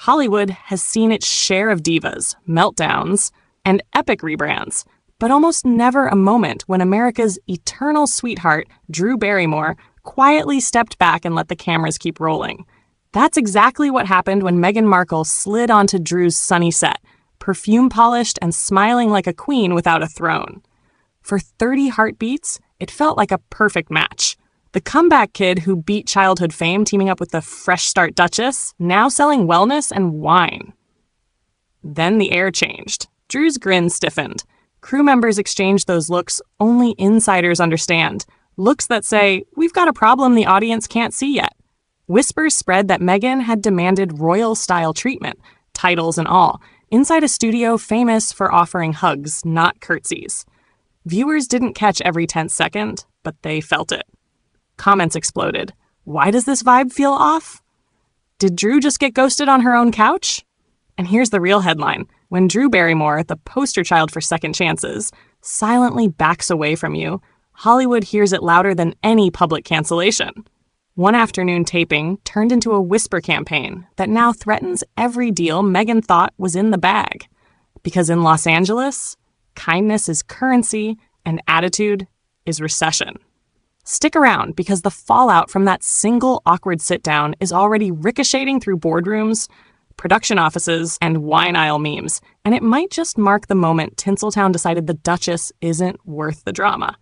Hollywood has seen its share of divas, meltdowns, and epic rebrands, but almost never a moment when America's eternal sweetheart, Drew Barrymore, quietly stepped back and let the cameras keep rolling. That's exactly what happened when Meghan Markle slid onto Drew's sunny set, perfume-polished and smiling like a queen without a throne. For 30 heartbeats, it felt like a perfect match. The comeback kid who beat childhood fame teaming up with the fresh start Duchess, now selling wellness and wine. Then the air changed. Drew's grin stiffened. Crew members exchanged those looks only insiders understand. Looks that say, we've got a problem the audience can't see yet. Whispers spread that Meghan had demanded royal-style treatment, titles and all, inside a studio famous for offering hugs, not curtsies. Viewers didn't catch every tense second, but they felt it. Comments exploded. Why does this vibe feel off? Did Drew just get ghosted on her own couch? And here's the real headline. When Drew Barrymore, the poster child for second chances, silently backs away from you, Hollywood hears it louder than any public cancellation. One afternoon taping turned into a whisper campaign that now threatens every deal Meghan thought was in the bag. Because in Los Angeles, kindness is currency and attitude is recession. Stick around because the fallout from that single awkward sit-down is already ricocheting through boardrooms, production offices, and wine aisle memes, and it might just mark the moment Tinseltown decided the Duchess isn't worth the drama.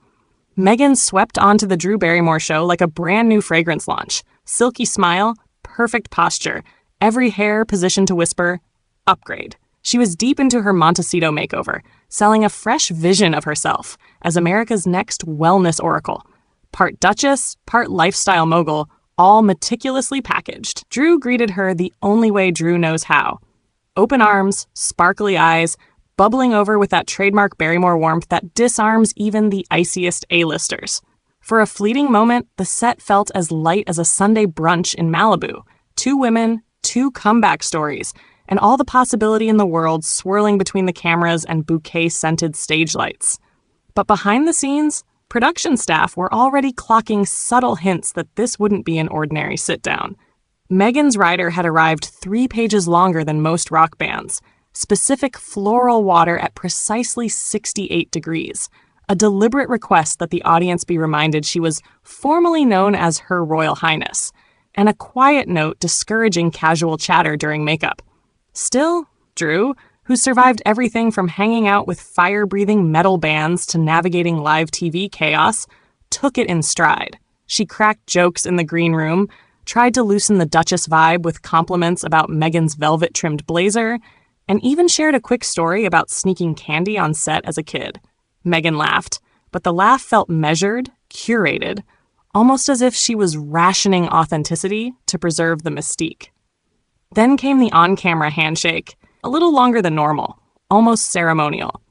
Meghan swept onto the Drew Barrymore Show like a brand new fragrance launch. Silky smile, perfect posture, every hair positioned to whisper, upgrade. She was deep into her Montecito makeover, selling a fresh vision of herself as America's next wellness oracle. Part Duchess, part lifestyle mogul, all meticulously packaged. Drew greeted her the only way Drew knows how. Open arms, sparkly eyes, bubbling over with that trademark Barrymore warmth that disarms even the iciest A-listers. For a fleeting moment, the set felt as light as a Sunday brunch in Malibu. 2 women, 2 comeback stories, and all the possibility in the world swirling between the cameras and bouquet-scented stage lights. But behind the scenes, production staff were already clocking subtle hints that this wouldn't be an ordinary sit-down. Meghan's rider had arrived 3 pages longer than most rock bands. Specific floral water at precisely 68 degrees. A deliberate request that the audience be reminded she was formally known as Her Royal Highness. And a quiet note discouraging casual chatter during makeup. Still, Drew, who survived everything from hanging out with fire-breathing metal bands to navigating live TV chaos, took it in stride. She cracked jokes in the green room, tried to loosen the Duchess vibe with compliments about Meghan's velvet-trimmed blazer, and even shared a quick story about sneaking candy on set as a kid. Meghan laughed, but the laugh felt measured, curated, almost as if she was rationing authenticity to preserve the mystique. Then came the on-camera handshake, a little longer than normal, almost ceremonial.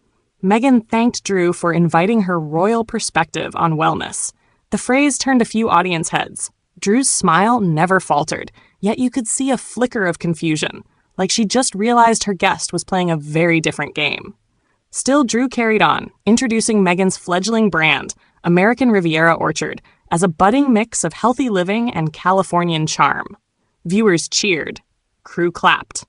Meghan thanked Drew for inviting her royal perspective on wellness. The phrase turned a few audience heads. Drew's smile never faltered, yet you could see a flicker of confusion, like she just realized her guest was playing a very different game. Still, Drew carried on, introducing Meghan's fledgling brand, American Riviera Orchard, as a budding mix of healthy living and Californian charm. Viewers cheered. Crew clapped.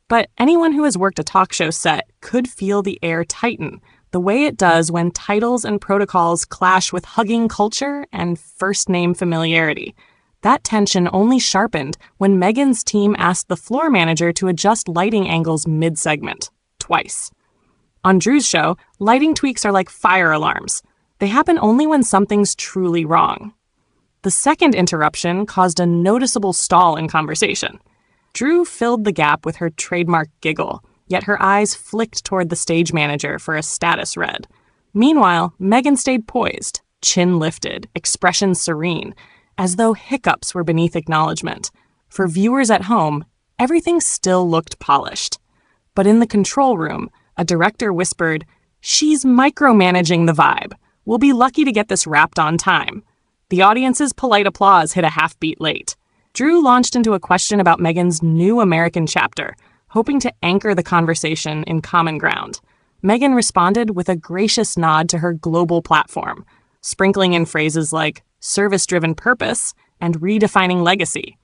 But anyone who has worked a talk show set could feel the air tighten, the way it does when titles and protocols clash with hugging culture and first-name familiarity. That tension only sharpened when Meghan's team asked the floor manager to adjust lighting angles mid-segment, twice. On Drew's show, lighting tweaks are like fire alarms. They happen only when something's truly wrong. The second interruption caused a noticeable stall in conversation. Drew filled the gap with her trademark giggle, yet her eyes flicked toward the stage manager for a status read. Meanwhile, Meghan stayed poised, chin lifted, expression serene, as though hiccups were beneath acknowledgement. For viewers at home, everything still looked polished. But in the control room, a director whispered, "She's micromanaging the vibe. We'll be lucky to get this wrapped on time." The audience's polite applause hit a half-beat late. Drew launched into a question about Meghan's new American chapter, hoping to anchor the conversation in common ground. Meghan responded with a gracious nod to her global platform, sprinkling in phrases like service-driven purpose and redefining legacy.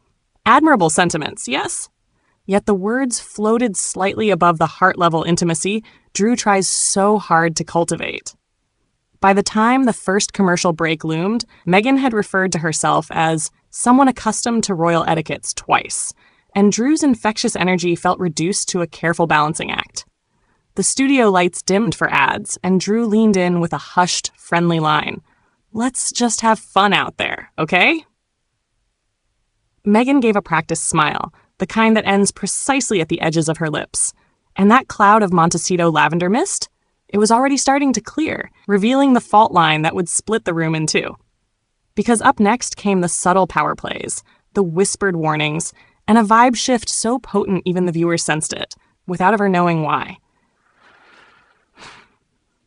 Admirable sentiments, yes? Yet the words floated slightly above the heart-level intimacy Drew tries so hard to cultivate. By the time the first commercial break loomed, Meghan had referred to herself as someone accustomed to royal etiquettes twice, and Drew's infectious energy felt reduced to a careful balancing act. The studio lights dimmed for ads, and Drew leaned in with a hushed, friendly line. "Let's just have fun out there, okay?" Meghan gave a practiced smile, the kind that ends precisely at the edges of her lips. And that cloud of Montecito lavender mist? It was already starting to clear, revealing the fault line that would split the room in two. Because up next came the subtle power plays, the whispered warnings, and a vibe shift so potent even the viewers sensed it, without ever knowing why.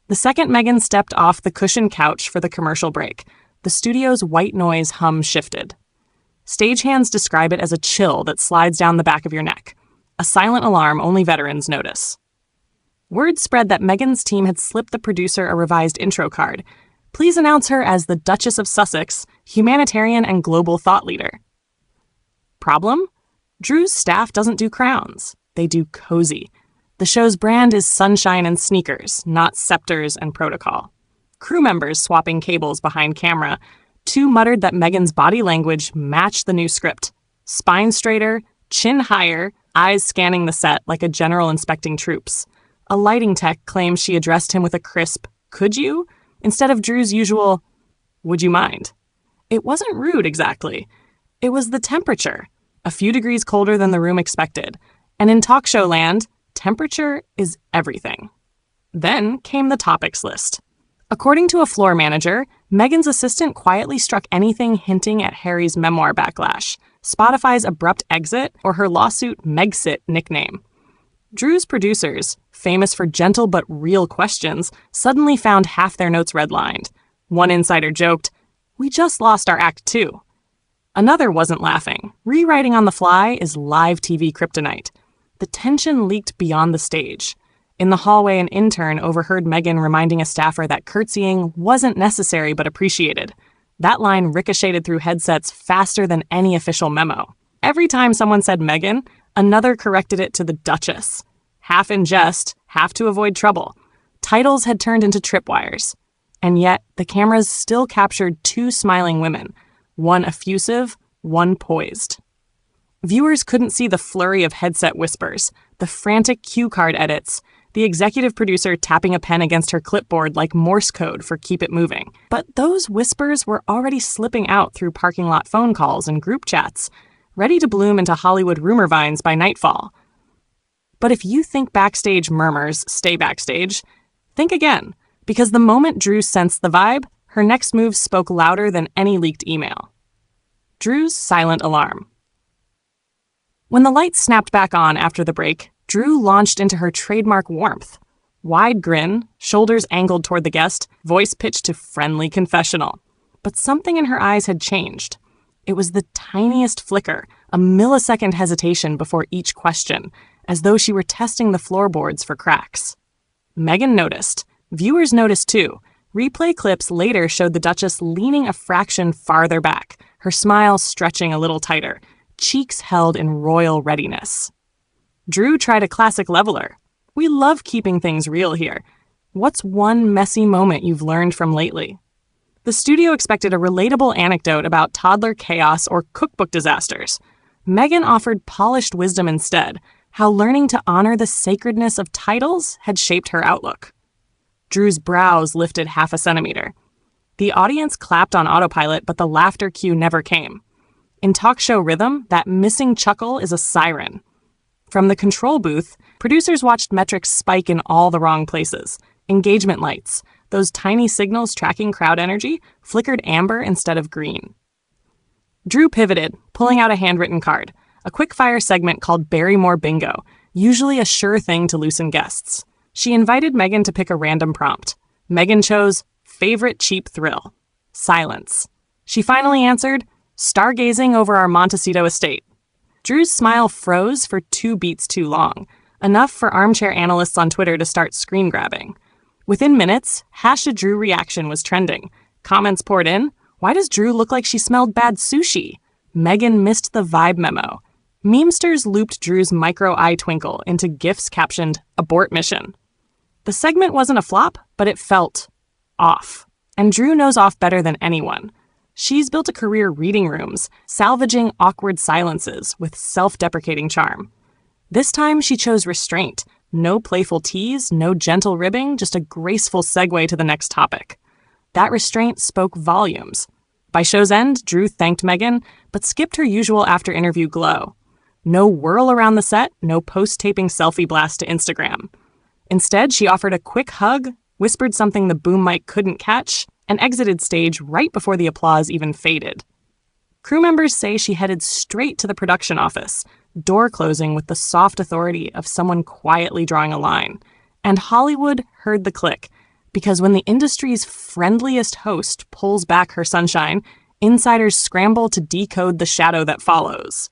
The second Meghan stepped off the cushioned couch for the commercial break, the studio's white noise hum shifted. Stagehands describe it as a chill that slides down the back of your neck, a silent alarm only veterans notice. Word spread that Meghan's team had slipped the producer a revised intro card. Please announce her as the Duchess of Sussex, humanitarian and global thought leader. Problem? Drew's staff doesn't do crowns. They do cozy. The show's brand is sunshine and sneakers, not scepters and protocol. Crew members swapping cables behind camera. Two muttered that Meghan's body language matched the new script. Spine straighter, chin higher, eyes scanning the set like a general inspecting troops. A lighting tech claims she addressed him with a crisp, "Could you?" instead of Drew's usual, "Would you mind?" It wasn't rude exactly. It was the temperature, a few degrees colder than the room expected. And in talk show land, temperature is everything. Then came the topics list. According to a floor manager, Meghan's assistant quietly struck anything hinting at Harry's memoir backlash, Spotify's abrupt exit, or her lawsuit Megxit nickname. Drew's producers, famous for gentle but real questions, suddenly found half their notes redlined. One insider joked, "We just lost our act too." Another wasn't laughing. Rewriting on the fly is live TV kryptonite. The tension leaked beyond the stage. In the hallway, an intern overheard Meghan reminding a staffer that curtsying wasn't necessary but appreciated. That line ricocheted through headsets faster than any official memo. Every time someone said Meghan, another corrected it to the Duchess. Half in jest, half to avoid trouble. Titles had turned into tripwires. And yet, the cameras still captured two smiling women, one effusive, one poised. Viewers couldn't see the flurry of headset whispers, the frantic cue card edits, the executive producer tapping a pen against her clipboard like Morse code for keep it moving. But those whispers were already slipping out through parking lot phone calls and group chats, ready to bloom into Hollywood rumor vines by nightfall. But if you think backstage murmurs stay backstage, think again, because the moment Drew sensed the vibe, her next move spoke louder than any leaked email. Drew's silent alarm. When the lights snapped back on after the break, Drew launched into her trademark warmth. Wide grin, shoulders angled toward the guest, voice pitched to friendly confessional. But something in her eyes had changed. It was the tiniest flicker, a millisecond hesitation before each question, as though she were testing the floorboards for cracks. Meghan noticed. Viewers noticed too. Replay clips later showed the Duchess leaning a fraction farther back, her smile stretching a little tighter, cheeks held in royal readiness. Drew tried a classic leveler. We love keeping things real here. What's one messy moment you've learned from lately? The studio expected a relatable anecdote about toddler chaos or cookbook disasters. Meghan offered polished wisdom instead, how learning to honor the sacredness of titles had shaped her outlook. Drew's brows lifted half a centimeter. The audience clapped on autopilot, but the laughter cue never came. In talk show rhythm, that missing chuckle is a siren. From the control booth, producers watched metrics spike in all the wrong places. Engagement lights, those tiny signals tracking crowd energy, flickered amber instead of green. Drew pivoted, pulling out a handwritten card, a quick-fire segment called Barrymore Bingo, usually a sure thing to loosen guests. She invited Meghan to pick a random prompt. Meghan chose favorite cheap thrill. Silence. She finally answered, stargazing over our Montecito estate. Drew's smile froze for 2 beats too long, enough for armchair analysts on Twitter to start screen grabbing. Within minutes, #Drew reaction was trending. Comments poured in. Why does Drew look like she smelled bad sushi? Meghan missed the vibe memo. Memesters looped Drew's micro-eye twinkle into GIFs captioned, "Abort mission." The segment wasn't a flop, but it felt off. And Drew knows off better than anyone. She's built a career reading rooms, salvaging awkward silences with self-deprecating charm. This time she chose restraint. No playful tease, no gentle ribbing, just a graceful segue to the next topic. That restraint spoke volumes. By show's end, Drew thanked Meghan, but skipped her usual after-interview glow. No whirl around the set, no post-taping selfie blast to Instagram. Instead, she offered a quick hug, whispered something the boom mic couldn't catch, and exited stage right before the applause even faded. Crew members say she headed straight to the production office, door closing with the soft authority of someone quietly drawing a line. And Hollywood heard the click, because when the industry's friendliest host pulls back her sunshine, insiders scramble to decode the shadow that follows.